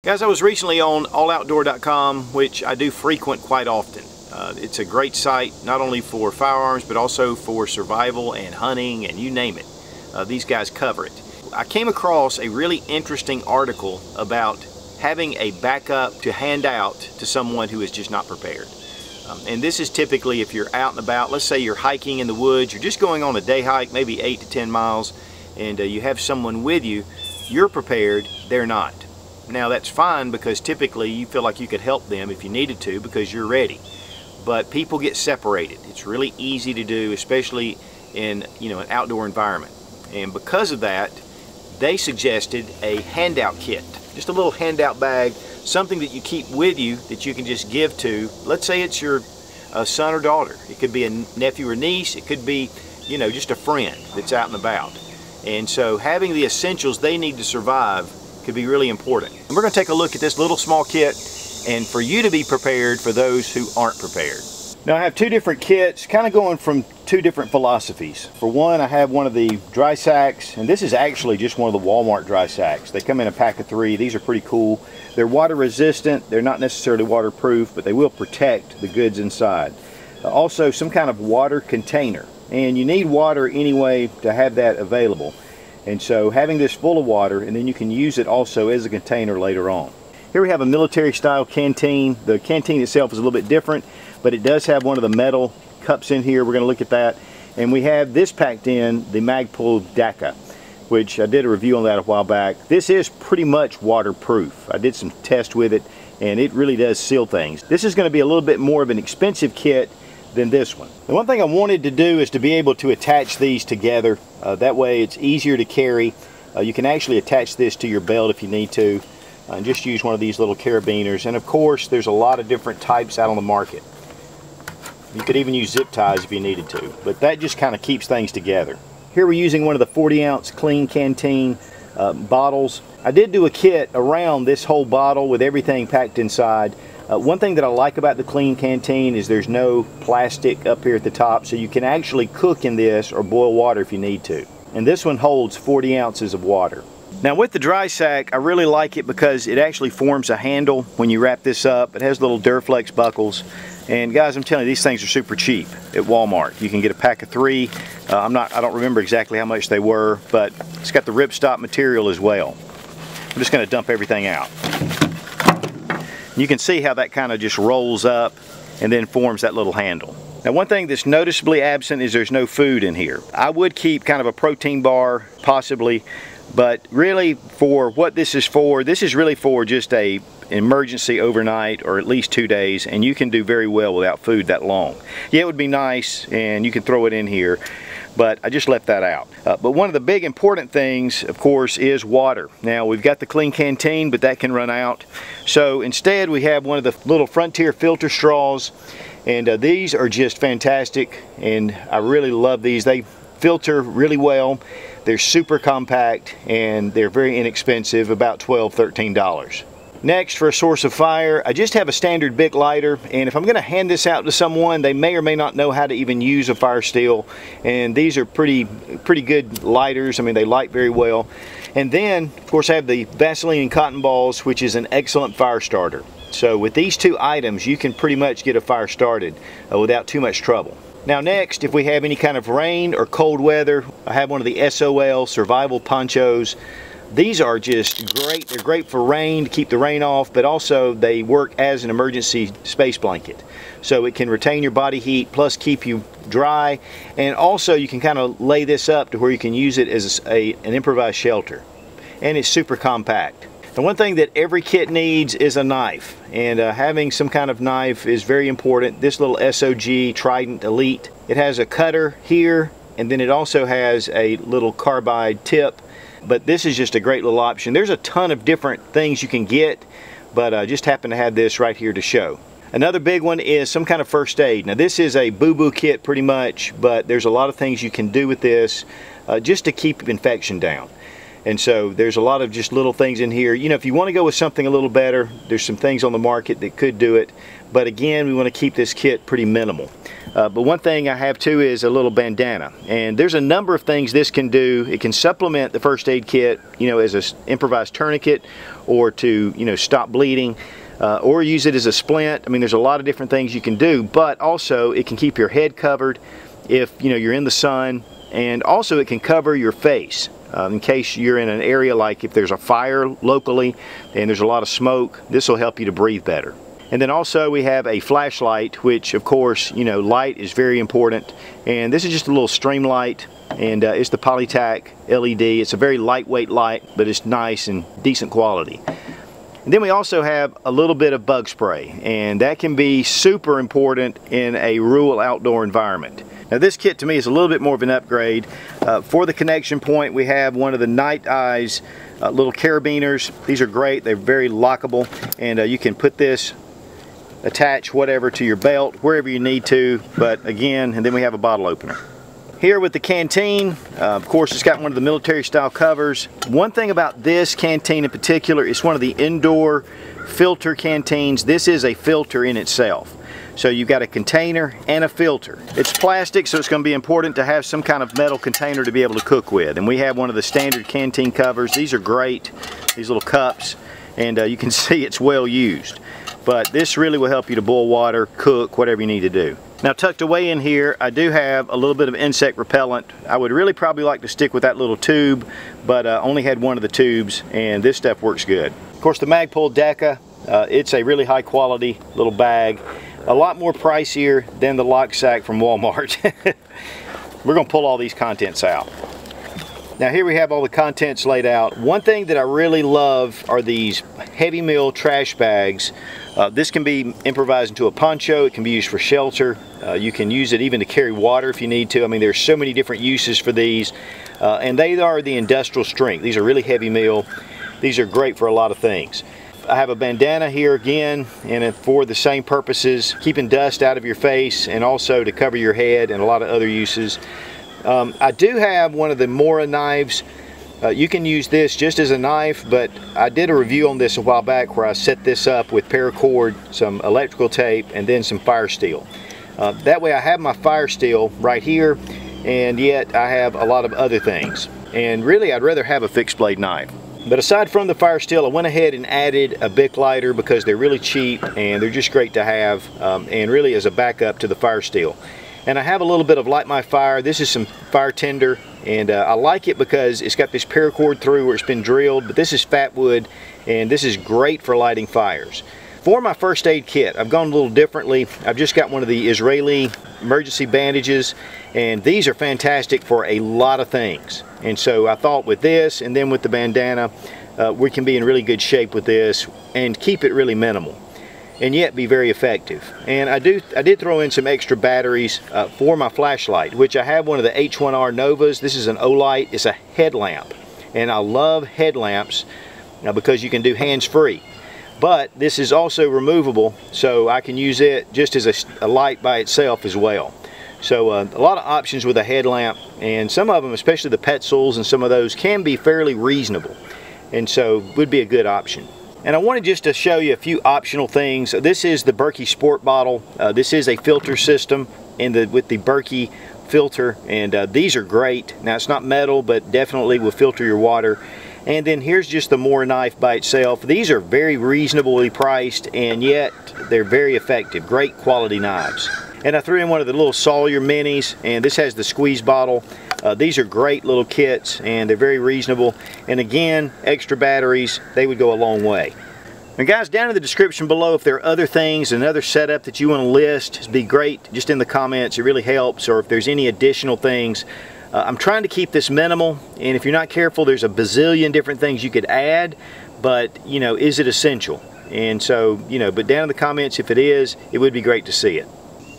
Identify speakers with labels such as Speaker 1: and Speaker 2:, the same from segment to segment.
Speaker 1: Guys, I was recently on alloutdoor.com, which I do frequent quite often. It's a great site, not only for firearms, but also for survival and hunting and you name it. These guys cover it. I came across a really interesting article about having a backup to hand out to someone who is just not prepared. And this is typically if you're out and about, let's say you're hiking in the woods, you're just going on a day hike, maybe 8 to 10 miles, and you have someone with you, you're prepared, they're not. Now that's fine because typically you feel like you could help them if you needed to because you're ready. But people get separated. It's really easy to do, especially in an outdoor environment. And because of that, they suggested a handout kit. Just a little handout bag, something that you keep with you that you can just give to, let's say it's your son or daughter. It could be a nephew or niece. It could be, just a friend that's out and about. And so having the essentials they need to survive could be really important. And we're going to take a look at this little small kit and for you to be prepared for those who aren't prepared. Now I have two different kits, kind of going from two different philosophies. For one, I have one of the dry sacks, and this is actually just one of the Walmart dry sacks. They come in a pack of 3. These are pretty cool. They're water resistant. They're not necessarily waterproof, but they will protect the goods inside. Also some kind of water container, and you need water anyway to have that available. And so having this full of water, and then you can use it also as a container later on. Here we have a military style canteen. The canteen itself is a little bit different, but it does have one of the metal cups in here. We're going to look at that. And we have this packed in, the Magpul DACA, which I did a review on that a while back. This is pretty much waterproof. I did some tests with it, and it really does seal things. This is going to be a little bit more of an expensive kit than this one. The one thing I wanted to do is to be able to attach these together. That way it's easier to carry. You can actually attach this to your belt if you need to, and just use one of these little carabiners. And of course there's a lot of different types out on the market. You could even use zip ties if you needed to, but that just kind of keeps things together. Here we're using one of the 40-ounce clean canteen bottles. I did do a kit around this whole bottle with everything packed inside. One thing that I like about the clean canteen is there's no plastic up here at the top, so you can actually cook in this or boil water if you need to. And this one holds 40 ounces of water. Now with the dry sack, I really like it because it actually forms a handle when you wrap this up. It has little Duraflex buckles. And guys, I'm telling you, these things are super cheap at Walmart. You can get a pack of 3. I don't remember exactly how much they were, but it's got the ripstop material as well. I'm just going to dump everything out. You can see how that kind of just rolls up and then forms that little handle. Now one thing that's noticeably absent is there's no food in here. I would keep kind of a protein bar, possibly, but really for what this is really for just a emergency overnight or at least 2 days, and you can do very well without food that long. Yeah, it would be nice and you can throw it in here, but I just left that out. But one of the big important things, of course, is water. Now we've got the clean canteen, but that can run out. So instead we have one of the little Frontier filter straws, and these are just fantastic, and I really love these. They filter really well. They're super compact and they're very inexpensive, about $12, $13. Next, for a source of fire, I just have a standard Bic lighter, and if I'm going to hand this out to someone, they may or may not know how to even use a fire steel, and these are pretty good lighters. I mean, they light very well. And then, of course, I have the Vaseline and cotton balls, which is an excellent fire starter. So with these 2 items, you can pretty much get a fire started without too much trouble. Now next, if we have any kind of rain or cold weather, I have one of the SOL survival ponchos. These are just great. They're great for rain, to keep the rain off, but also they work as an emergency space blanket. So it can retain your body heat, plus keep you dry, and also you can kind of lay this up to where you can use it as an improvised shelter. And it's super compact. And one thing that every kit needs is a knife, and having some kind of knife is very important. This little SOG Trident Elite, it has a cutter here, and then it also has a little carbide tip. But this is just a great little option. There's a ton of different things you can get, but I just happen to have this right here to show. Another big one is some kind of first aid. Now this is a boo-boo kit pretty much, but there's a lot of things you can do with this just to keep infection down. And so there's a lot of just little things in here. You know, if you want to go with something a little better, there's some things on the market that could do it. But again, we want to keep this kit pretty minimal. But one thing I have too is a little bandana. And there's a number of things this can do. It can supplement the first aid kit, you know, as an improvised tourniquet, or to, you know, stop bleeding, or use it as a splint. I mean, there's a lot of different things you can do, but also it can keep your head covered if, you know, you're in the sun, and also it can cover your face. In case you're in an area like if there's a fire locally and there's a lot of smoke, this will help you to breathe better. And then also we have a flashlight, which of course, you know, light is very important. And this is just a little stream light, and it's the Polytac LED. It's a very lightweight light, but it's nice and decent quality. And then we also have a little bit of bug spray, and that can be super important in a rural outdoor environment. Now this kit to me is a little bit more of an upgrade. For the connection point, we have one of the Night Eyes little carabiners. These are great. They're very lockable, and you can put this, attach whatever to your belt, wherever you need to. But again, and then we have a bottle opener. Here with the canteen, of course it's got one of the military style covers. One thing about this canteen in particular, it's one of the indoor filter canteens. This is a filter in itself. So you've got a container and a filter. It's plastic, so it's going to be important to have some kind of metal container to be able to cook with. And we have one of the standard canteen covers. These are great, these little cups, and you can see it's well used. But this really will help you to boil water, cook, whatever you need to do. Now tucked away in here, I do have a little bit of insect repellent. I would really probably like to stick with that little tube, but I only had one of the tubes, and this stuff works good. Of course, the Magpul Deca, it's a really high quality little bag. A lot more pricier than the lock sack from Walmart. We're going to pull all these contents out. Now here we have all the contents laid out. One thing that I really love are these heavy meal trash bags. This can be improvised into a poncho. It can be used for shelter. You can use it even to carry water if you need to. I mean, there's so many different uses for these. And they are the industrial strength. These are really heavy meal. These are great for a lot of things. I have a bandana here again, and for the same purposes, keeping dust out of your face and also to cover your head, and a lot of other uses. I do have one of the Mora knives. You can use this just as a knife, but I did a review on this a while back where I set this up with paracord, some electrical tape, and then some fire steel. That way I have my fire steel right here, and yet I have a lot of other things. And really I'd rather have a fixed blade knife. But aside from the fire steel, I went ahead and added a Bic lighter because they're really cheap and they're just great to have, and really as a backup to the fire steel. And I have a little bit of Light My Fire. This is some fire tinder, and I like it because it's got this paracord through where it's been drilled, but this is fat wood, and this is great for lighting fires. For my first aid kit, I've gone a little differently. I've just got one of the Israeli emergency bandages, and these are fantastic for a lot of things. And so I thought with this and then with the bandana, we can be in really good shape with this and keep it really minimal and yet be very effective. And I did throw in some extra batteries for my flashlight, which I have one of the H1R Novas. This is an Olight. It's a headlamp, and I love headlamps because you can do hands-free. But this is also removable, so I can use it just as a light by itself as well. So a lot of options with a headlamp, and some of them, especially the Petzls and some of those, can be fairly reasonable, and so would be a good option. And I wanted just to show you a few optional things. This is the Berkey Sport Bottle. This is a filter system with the Berkey filter, and these are great. Now it's not metal, but definitely will filter your water. And then here's just the Mora knife by itself. These are very reasonably priced, and yet they're very effective. Great quality knives. And I threw in one of the little Sawyer minis, and this has the squeeze bottle. These are great little kits, and they're very reasonable. And again, extra batteries, they would go a long way. And guys, down in the description below, if there are other things, another setup that you want to list, it'd be great just in the comments. It really helps. Or if there's any additional things. I'm trying to keep this minimal, and if you're not careful, there's a bazillion different things you could add, but you know, is it essential? And so, you know, but down in the comments, if it is, it would be great to see it.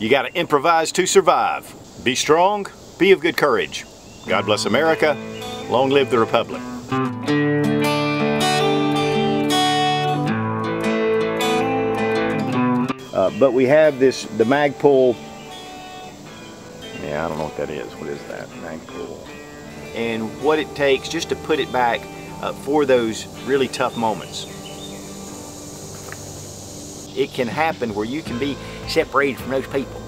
Speaker 1: You got to improvise to survive. Be strong, be of good courage. God bless America. Long live the Republic. But we have this, the Magpul. Yeah, I don't know what that is. What is that? Magpul. and what it takes just to put it back for those really tough moments. It can happen where you can be separated from those people.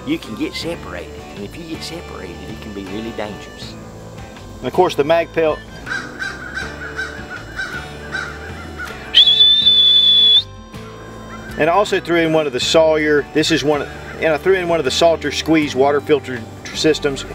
Speaker 1: You can get separated, and if you get separated, it can be really dangerous. And of course, the mag pelt. And I also threw in one of the Sawyer. This is one, and I threw in one of the Salter squeeze water filter systems.